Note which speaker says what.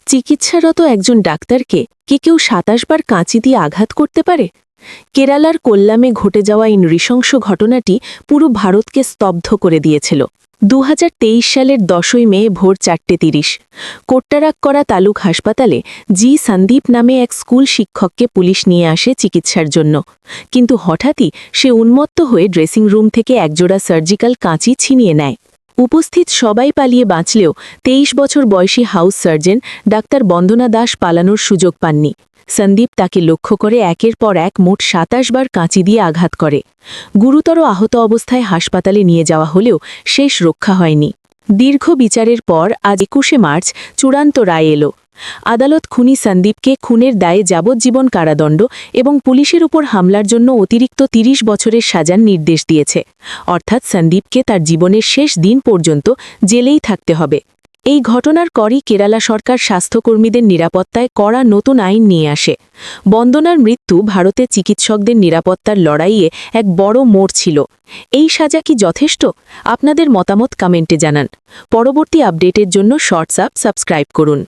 Speaker 1: চিকিৎসারত একজন ডাক্তারকে কেউ ২৭ বার কাঁচি দিয়ে আঘাত করতে পারে? কেরালার কোল্লামে ঘটে যাওয়া এই নৃশংস ঘটনাটি পুরো ভারতকে স্তব্ধ করে দিয়েছিল। ২০২৩ সালের ১০ই মে ভোর ৪:৩০ কোট্টারাক্করা তালুক হাসপাতালে সন্দীপ নামে এক স্কুল শিক্ষককে পুলিশ নিয়ে আসে চিকিৎসার জন্য। কিন্তু হঠাৎই সে উন্মত্ত হয়ে ড্রেসিং রুম থেকে একজোড়া সার্জিক্যাল কাঁচি ছিনিয়ে নেয়। উপস্থিত সবাই পালিয়ে বাঁচলেও ২৩ বছর বয়সী হাউস সার্জন ডাক্তার বন্দনা দাস পালানোর সুযোগ পাননি। সন্দীপ তাকে লক্ষ্য করে একের পর এক মোট ২৭ বার কাঁচি দিয়ে আঘাত করে। গুরুতর আহত অবস্থায় হাসপাতালে নিয়ে যাওয়া হলেও শেষ রক্ষা হয়নি। দীর্ঘ বিচারের পর আজ ২১শে মার্চ চূড়ান্ত রায় এলো। আদালত খুনি সন্দীপকে খুনের দায়ে যাবজ্জীবন কারাদণ্ড এবং পুলিশের উপর হামলার জন্য অতিরিক্ত ৩০ বছরের সাজার নির্দেশ দিয়েছে। অর্থাৎ সন্দীপকে তার জীবনের শেষ দিন পর্যন্ত জেলেই থাকতে হবে। এই ঘটনার পরই কেরালা সরকার স্বাস্থ্যকর্মীদের নিরাপত্তায় কড়া নতুন আইন নিয়ে আসে। বন্দনার মৃত্যু ভারতে চিকিৎসকদের নিরাপত্তার লড়াইয়ে এক বড় মোড় ছিল। এই সাজা কি যথেষ্ট? আপনাদের মতামত কমেন্টে জানান। পরবর্তী আপডেটের জন্য শর্টস সাবস্ক্রাইব করুন।